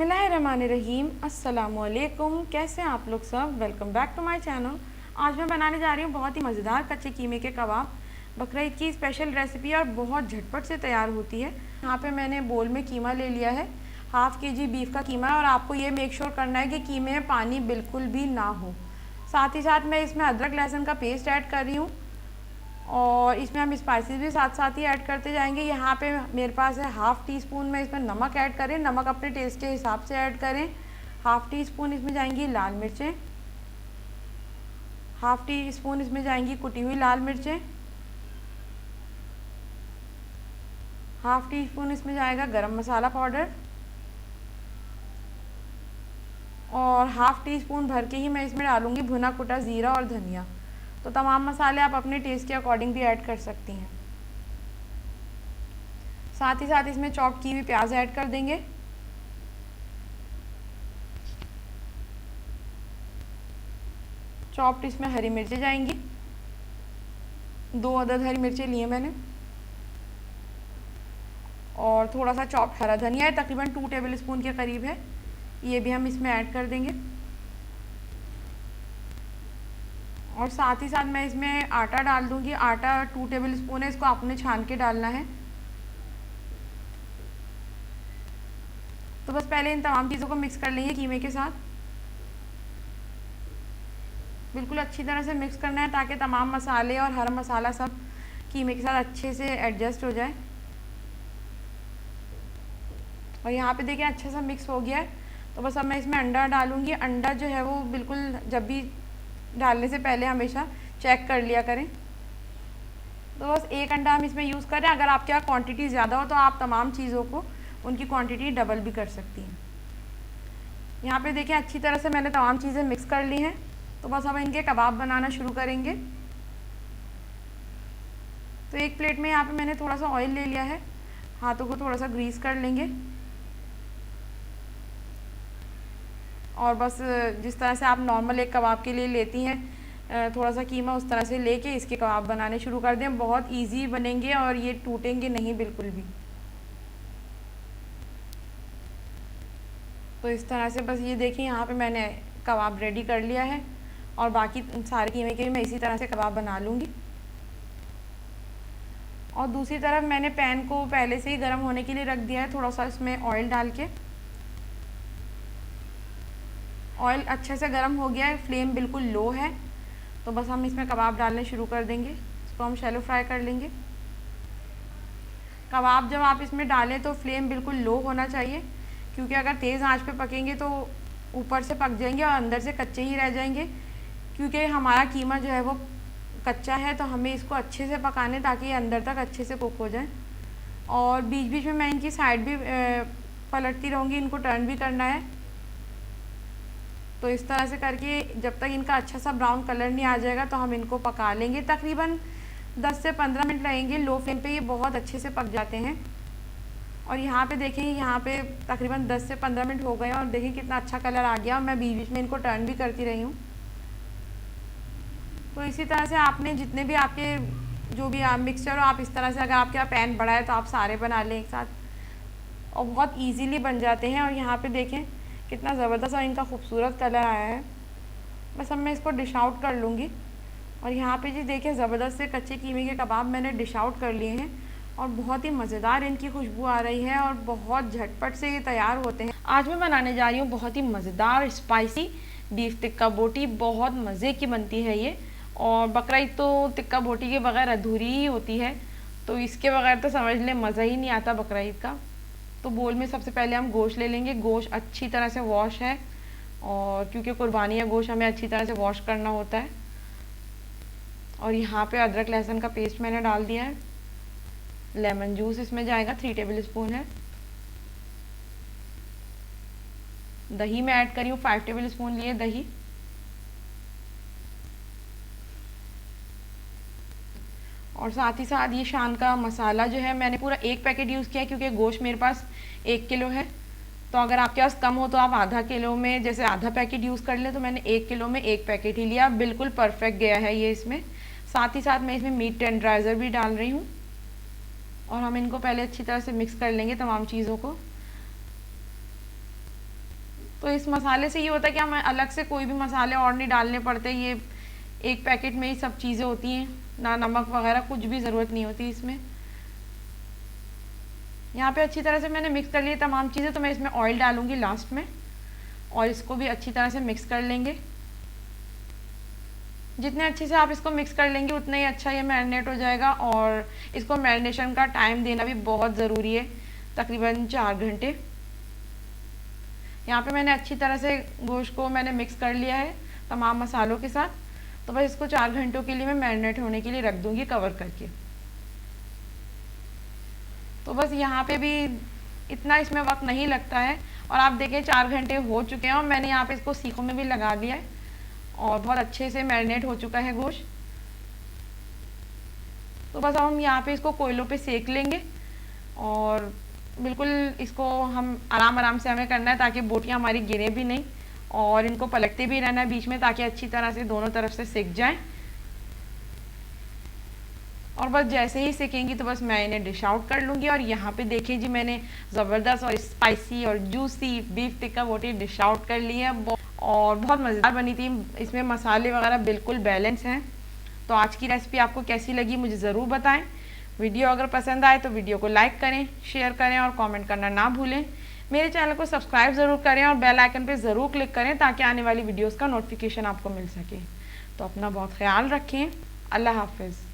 बिस्मिल्लाहिर्रहमानिर्रहीम। अस्सलामुअलैकुम। कैसे हैं आप लोग सब? Welcome back to my channel. आज मैं बनाने जा रही हूँ बहुत ही मज़ेदार कच्चे कीमे के कबाब। बकरा ईद की स्पेशल रेसिपी और बहुत झटपट से तैयार होती है। यहाँ पे मैंने बोल में कीमा ले लिया है, हाफ़ के जी बीफ का कीमा है। और आपको ये मेक श्योर करना है कि कीमे में पानी बिल्कुल भी ना हो। साथ ही साथ मैं इसमें अदरक लहसुन का पेस्ट ऐड कर रही हूँ और इसमें हम स्पाइसेस भी साथ साथ ही ऐड करते जाएंगे। यहाँ पे मेरे पास है हाफ़ टी स्पून में इसमें नमक ऐड करें, नमक अपने टेस्ट के हिसाब से ऐड करें। हाफ़ टी स्पून इसमें जाएंगी लाल मिर्चें, हाफ़ टी स्पून इसमें जाएंगी कुटी हुई लाल मिर्चें, हाफ़ टी स्पून इसमें जाएगा गरम मसाला पाउडर और हाफ़ टी स्पून भर के ही मैं इसमें डालूँगी भुना कुटा ज़ीरा और धनिया। तो तमाम मसाले आप अपने टेस्ट के अकॉर्डिंग भी ऐड कर सकती हैं। साथ ही साथ इसमें चॉप की हुई प्याज ऐड कर देंगे। चॉप्ड इसमें हरी मिर्चें जाएंगी, 2 अदद हरी मिर्चें लिए मैंने। और थोड़ा सा चॉप्ड हरा धनिया है, तकरीबन 2 टेबल स्पून के करीब है, ये भी हम इसमें ऐड कर देंगे। और साथ ही साथ मैं इसमें आटा डाल दूंगी। आटा 2 टेबल स्पून है, इसको आपने छान के डालना है। तो बस पहले इन तमाम चीज़ों को मिक्स कर लेंगे कीमे के साथ। बिल्कुल अच्छी तरह से मिक्स करना है ताकि तमाम मसाले और हरा मसाला सब कीमे के साथ अच्छे से एडजस्ट हो जाए। और यहाँ पे देखिए अच्छा सा मिक्स हो गया है। तो बस अब मैं इसमें अंडा डालूंगी। अंडा जो है वो बिल्कुल जब भी डालने से पहले हमेशा चेक कर लिया करें। तो बस 1 अंडा हम इसमें यूज़ करें। अगर आपके यहाँ क्वांटिटी ज़्यादा हो तो आप तमाम चीज़ों को उनकी क्वांटिटी डबल भी कर सकती हैं। यहाँ पे देखिए अच्छी तरह से मैंने तमाम चीज़ें मिक्स कर ली हैं। तो बस अब इनके कबाब बनाना शुरू करेंगे। तो एक प्लेट में यहाँ पे मैंने थोड़ा सा ऑयल ले लिया है, हाथों को थोड़ा सा ग्रीस कर लेंगे। और बस जिस तरह से आप नॉर्मल एक कबाब के लिए लेती हैं थोड़ा सा कीमा, उस तरह से लेके इसके कबाब बनाने शुरू कर दें। बहुत इजी बनेंगे और ये टूटेंगे नहीं बिल्कुल भी। तो इस तरह से बस ये देखिए यहाँ पे मैंने कबाब रेडी कर लिया है और बाकी सारे कीमे के भी मैं इसी तरह से कबाब बना लूँगी। और दूसरी तरफ मैंने पैन को पहले से ही गर्म होने के लिए रख दिया है। थोड़ा सा इसमें ऑयल डाल के, ऑयल अच्छे से गर्म हो गया है, फ्लेम बिल्कुल लो है। तो बस हम इसमें कबाब डालने शुरू कर देंगे। इसको हम शैलो फ्राई कर लेंगे। कबाब जब आप इसमें डालें तो फ्लेम बिल्कुल लो होना चाहिए, क्योंकि अगर तेज़ आंच पे पकेंगे तो ऊपर से पक जाएंगे और अंदर से कच्चे ही रह जाएंगे। क्योंकि हमारा कीमा जो है वो कच्चा है, तो हमें इसको अच्छे से पकाने ताकि ये अंदर तक अच्छे से कुक हो जाए। और बीच बीच में मैं इनकी साइड भी पलटती रहूँगी, इनको टर्न भी करना है। तो इस तरह से करके जब तक इनका अच्छा सा ब्राउन कलर नहीं आ जाएगा तो हम इनको पका लेंगे। तकरीबन 10 से 15 मिनट लगेंगे लो फ्लेम पे, ये बहुत अच्छे से पक जाते हैं। और यहाँ पे देखें, यहाँ पे तकरीबन 10 से 15 मिनट हो गए और देखें कितना अच्छा कलर आ गया। और मैं बीच बीच में इनको टर्न भी करती रही हूँ। तो इसी तरह से आपने जितने भी आपके जो भी मिक्सचर हो, आप इस तरह से, अगर आपके यहाँ पैन बड़ा है तो आप सारे बना लें एक साथ और बहुत ईजीली बन जाते हैं। और यहाँ पे देखें कितना ज़बरदस्त और इनका खूबसूरत कलर आया है। बस अब मैं इसको डिश आउट कर लूँगी। और यहाँ पे जी देखें ज़बरदस्त से कच्चे कीमे के कबाब मैंने डिश आउट कर लिए हैं और बहुत ही मज़ेदार इनकी खुशबू आ रही है और बहुत झटपट से ये तैयार होते हैं। आज मैं बनाने जा रही हूँ बहुत ही मज़ेदार स्पाइसी बीफ टिक्का बोटी। बहुत मज़े की बनती है ये। और बकरा ईद तो टिक्का बोटी के बगैर अधूरी ही होती है, तो इसके बगैर तो समझ लें मज़ा ही नहीं आता बकरा ईद का। तो बोल में सबसे पहले हम गोश्त ले लेंगे। गोश्त अच्छी तरह से वॉश है, और क्योंकि कुर्बानी या गोश्त हमें अच्छी तरह से वॉश करना होता है। और यहाँ पे अदरक लहसुन का पेस्ट मैंने डाल दिया है। लेमन जूस इसमें जाएगा, 3 टेबल स्पून है। दही मैं ऐड करी हूँ, 5 टेबल स्पून लिए दही। और साथ ही साथ ये शान का मसाला जो है मैंने पूरा 1 पैकेट यूज़ किया है, क्योंकि गोश्त मेरे पास 1 किलो है। तो अगर आपके पास कम हो तो आप आधा किलो में जैसे आधा पैकेट यूज़ कर लें। तो मैंने 1 किलो में 1 पैकेट ही लिया, बिल्कुल परफेक्ट गया है ये इसमें। साथ ही साथ मैं इसमें मीट टेंडराइज़र भी डाल रही हूँ। और हम इनको पहले अच्छी तरह से मिक्स कर लेंगे तमाम चीज़ों को। तो इस मसाले से ये होता है कि हमें अलग से कोई भी मसाले और नहीं डालने पड़ते, ये एक पैकेट में ही सब चीज़ें होती हैं, ना नमक वगैरह कुछ भी ज़रूरत नहीं होती इसमें। यहाँ पे अच्छी तरह से मैंने मिक्स कर ली तमाम चीज़ें, तो मैं इसमें ऑयल डालूंगी लास्ट में और इसको भी अच्छी तरह से मिक्स कर लेंगे। जितने अच्छे से आप इसको मिक्स कर लेंगे उतना ही अच्छा ये मैरिनेट हो जाएगा। और इसको मैरिनेशन का टाइम देना भी बहुत ज़रूरी है, तकरीबन 4 घंटे। यहाँ पे मैंने अच्छी तरह से गोश्त को मैंने मिक्स कर लिया है तमाम मसालों के साथ, तो बस इसको 4 घंटों के लिए मैं मैरिनेट होने के लिए रख दूँगी कवर करके। तो बस यहाँ पे भी इतना इसमें वक्त नहीं लगता है। और आप देखें 4 घंटे हो चुके हैं और मैंने यहाँ पे इसको सीखों में भी लगा दिया है और बहुत अच्छे से मैरिनेट हो चुका है गोश्त। तो बस अब हम यहाँ पे इसको कोयलों पे सेक लेंगे और बिल्कुल इसको हम आराम से हमें करना है ताकि बोटियाँ हमारी गिरे भी नहीं, और इनको पलटते भी रहना है बीच में ताकि अच्छी तरह से दोनों तरफ से सिक जाएं। और बस जैसे ही सीखेंगी तो बस मैं इन्हें डिश आउट कर लूँगी। और यहाँ पे देखिए जी, मैंने ज़बरदस्त और स्पाइसी और जूसी बीफ टिक्का बोटी डिश आउट कर ली है और बहुत मज़ेदार बनी थी। इसमें मसाले वगैरह बिल्कुल बैलेंस हैं। तो आज की रेसिपी आपको कैसी लगी मुझे ज़रूर बताएं। वीडियो अगर पसंद आए तो वीडियो को लाइक करें, शेयर करें और कमेंट करना ना भूलें। मेरे चैनल को सब्सक्राइब ज़रूर करें और बेल आइकन पर ज़रूर क्लिक करें ताकि आने वाली वीडियोज़ का नोटिफिकेशन आपको मिल सके। तो अपना बहुत ख्याल रखें। अल्लाह हाफिज़।